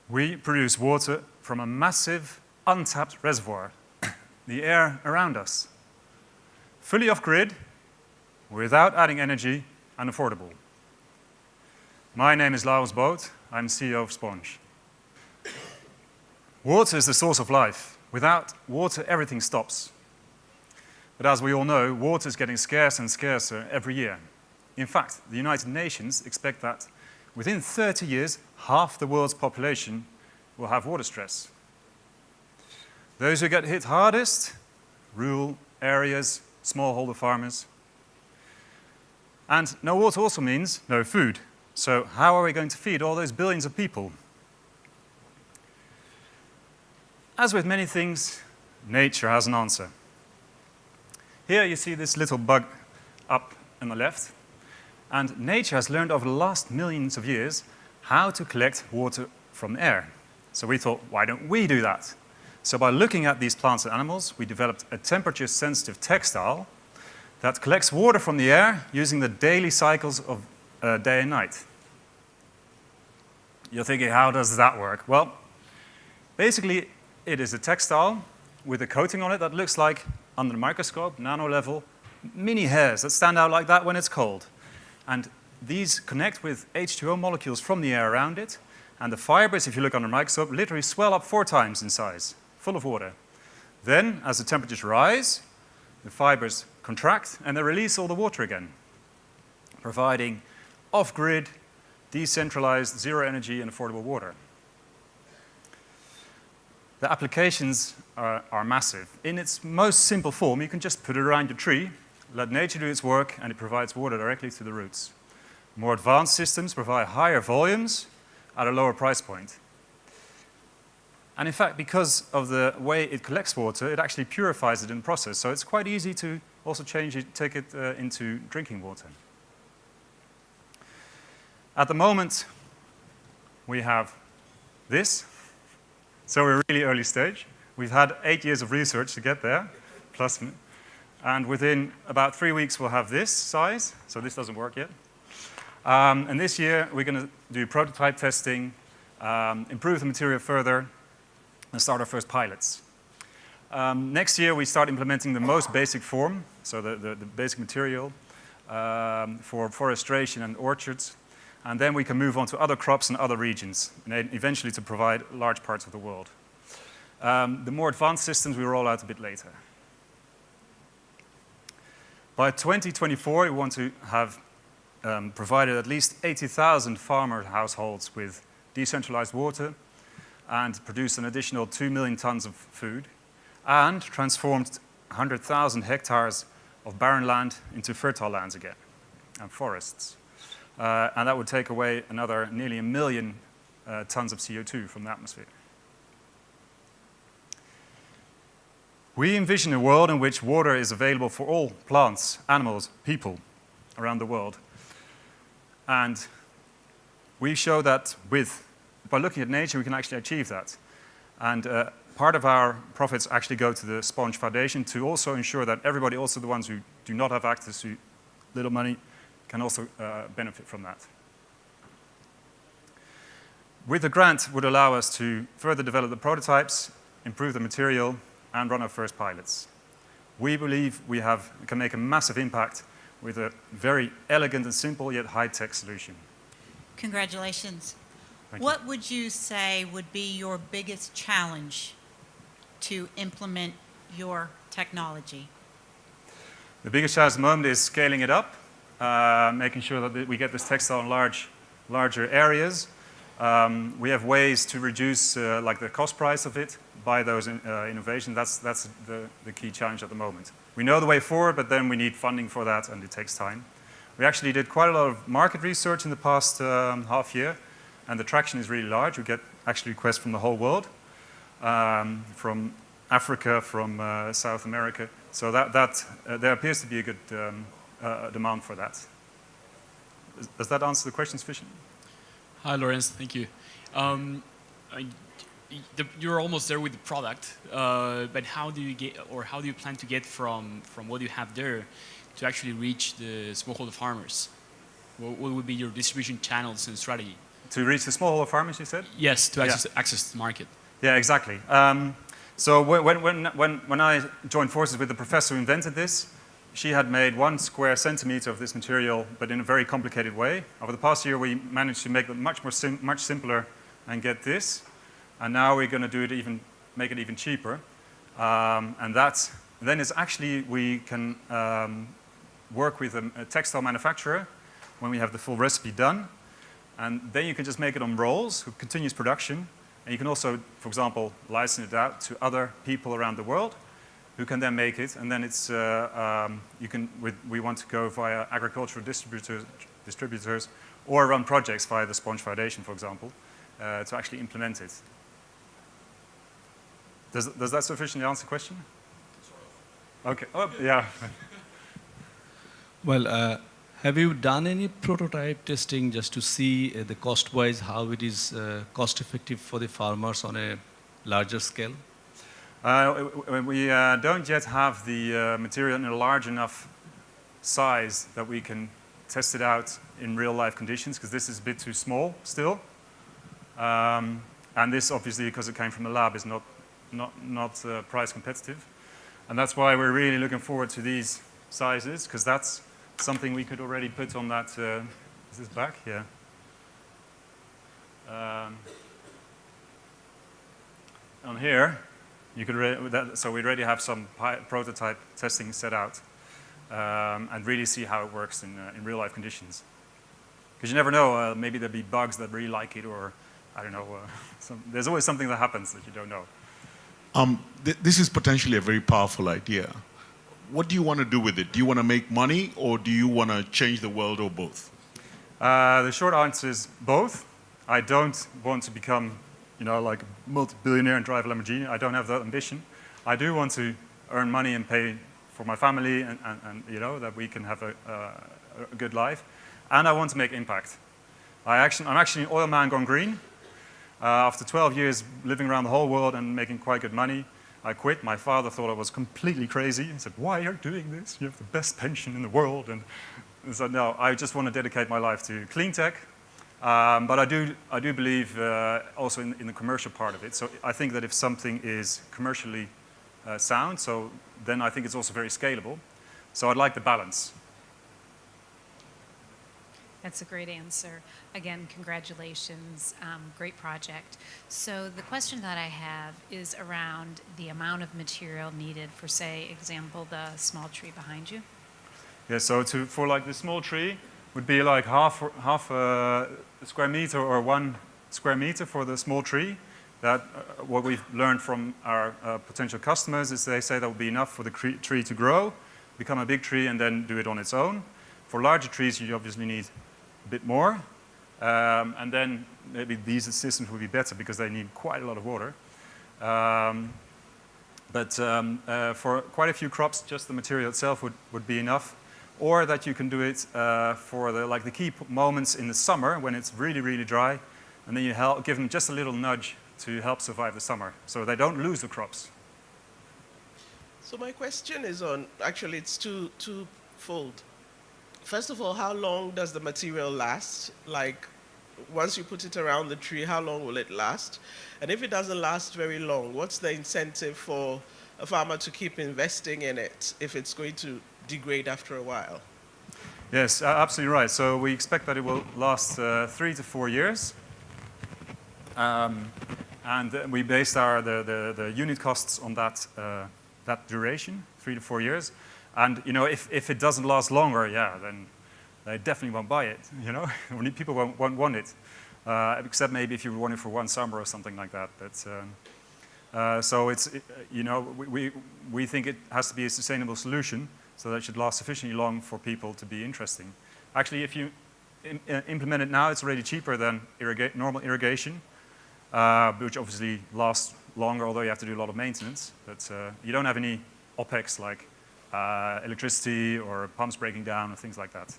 We produce water from a massive, untapped reservoir, the air around us. Fully off-grid, without adding energy, and affordable. My name is Laurens Boot. I'm CEO of Sponsh. Water is the source of life. Without water, everything stops. But as we all know, water is getting scarcer and scarcer every year. In fact, the United Nations expect that within 30 years, half the world's population will have water stress. Those who get hit hardest, rural areas, smallholder farmers. And no water also means no food. So how are we going to feed all those billions of people? As with many things, nature has an answer. Here you see this little bug up on the left. And nature has learned over the last millions of years how to collect water from air. So we thought, why don't we do that? So by looking at these plants and animals, we developed a temperature-sensitive textile that collects water from the air using the daily cycles of day and night. You're thinking, how does that work? Well, basically, it is a textile with a coating on it that looks like, under the microscope, nano level, mini hairs that stand out like that when it's cold. And these connect with H2O molecules from the air around it. And the fibers, if you look under a microscope, literally swell up 4 times in size, full of water. Then, as the temperatures rise, the fibers contract and they release all the water again, providing off-grid, decentralized, zero energy and affordable water. The applications are massive. In its most simple form, you can just put it around your tree, let nature do its work, and it provides water directly to the roots. More advanced systems provide higher volumes at a lower price point. And in fact, because of the way it collects water, it actually purifies it in the process. So it's quite easy to also take it into drinking water. At the moment, we have this. So we're really early stage. We've had 8 years of research to get there, plus, and within about 3 weeks we'll have this size. So this doesn't work yet. And this year we're going to do prototype testing, improve the material further, and start our first pilots. Next year we start implementing the most basic form, so the basic material for forestation and orchards. And then we can move on to other crops and other regions, and eventually to provide large parts of the world. The more advanced systems we roll out a bit later. By 2024, we want to have provided at least 80,000 farmer households with decentralized water and produced an additional 2 million tons of food and transformed 100,000 hectares of barren land into fertile lands again and forests. And that would take away another nearly 1 million tons of CO2 from the atmosphere. We envision a world in which water is available for all plants, animals, people around the world. And we show that by looking at nature, we can actually achieve that. And part of our profits actually go to the Sponsh Foundation to also ensure that everybody, also the ones who do not have access to little money, can also benefit from that. With the grant would allow us to further develop the prototypes, improve the material, and run our first pilots. We believe we can make a massive impact with a very elegant and simple yet high-tech solution. Congratulations. Thank you. What would you say would be your biggest challenge to implement your technology? The biggest challenge at the moment is scaling it up, making sure that we get this textile in larger areas. We have ways to reduce like the cost price of it by those innovations. That's the key challenge at the moment. We know the way forward, but then we need funding for that, and it takes time. We actually did quite a lot of market research in the past half year, and the traction is really large. We get actually requests from the whole world, from Africa, from South America. So there appears to be a good demand for that. Does that answer the question sufficiently? Hi, Laurens. Thank you. You're almost there with the product, but how do you plan to get from what you have there to actually reach the smallholder farmers? What would be your distribution channels and strategy? To reach the smallholder farmers, you said? Yes, to Yeah. access the market. Yeah, exactly. So when I joined forces with the professor who invented this, she had made 1 square centimeter of this material, but in a very complicated way. Over the past year, we managed to make it much simpler and get this. And now we're going to do it make it even cheaper. Then it's actually, we can work with a textile manufacturer when we have the full recipe done. And then you can just make it on rolls with continuous production. And you can also, for example, license it out to other people around the world who can then make it. And then it's, we want to go via agricultural distributors or run projects via the Sponsh Foundation, for example, to actually implement it. Does that sufficiently answer the question? Okay. Oh, yeah. Well, have you done any prototype testing just to see the cost-wise how it is cost-effective for the farmers on a larger scale? We don't yet have the material in a large enough size that we can test it out in real-life conditions, because this is a bit too small still. And this, obviously, because it came from the lab, is not price competitive. And that's why we're really looking forward to these sizes, because that's something we could already put on that. Is this back? Yeah. On here, you could so we already have some prototype testing set out, and really see how it works in real life conditions. Because you never know, maybe there'll be bugs that really like it, or I don't know. There's always something that happens that you don't know. This is potentially a very powerful idea. What do you want to do with it? Do you want to make money, or do you want to change the world, or both? The short answer is both. I don't want to become, like a multi-billionaire and drive a Lamborghini. I don't have that ambition. I do want to earn money and pay for my family, and that we can have a good life. And I want to make impact. I'm actually an oil man gone green. After 12 years living around the whole world and making quite good money, I quit. My father thought I was completely crazy. He said, "Why are you doing this? You have the best pension in the world." And I said, "No, I just want to dedicate my life to clean tech." But I do believe also in the commercial part of it. So I think that if something is commercially sound, so then I think it's also very scalable. So I'd like the balance. That's a great answer. Again, congratulations, great project. So the question that I have is around the amount of material needed for, say, example, the small tree behind you. Yeah, so for like the small tree would be like half a square meter or 1 square meter for the small tree. That what we've learned from our potential customers is they say that would be enough for the tree to grow, become a big tree, and then do it on its own. For larger trees, you obviously need a bit more, and then maybe these systems will be better because they need quite a lot of water. But for quite a few crops, just the material itself would be enough, or that you can do it for the key moments in the summer when it's really, really dry, and then you give them just a little nudge to help survive the summer, so they don't lose the crops. So my question is actually it's twofold. First of all, how long does the material last? Like, once you put it around the tree, how long will it last? And if it doesn't last very long, what's the incentive for a farmer to keep investing in it if it's going to degrade after a while? Yes, absolutely right. So we expect that it will last 3 to 4 years. And we based the unit costs on that duration, 3 to 4 years. And if it doesn't last longer, yeah, then they definitely won't buy it. People won't want it, except maybe if you want it for 1 summer or something like that. But so it's we think it has to be a sustainable solution, so that it should last sufficiently long for people to be interesting. Actually, if you implement it now, it's already cheaper than normal irrigation, which obviously lasts longer, although you have to do a lot of maintenance. But you don't have any OPEX like electricity or pumps breaking down or things like that.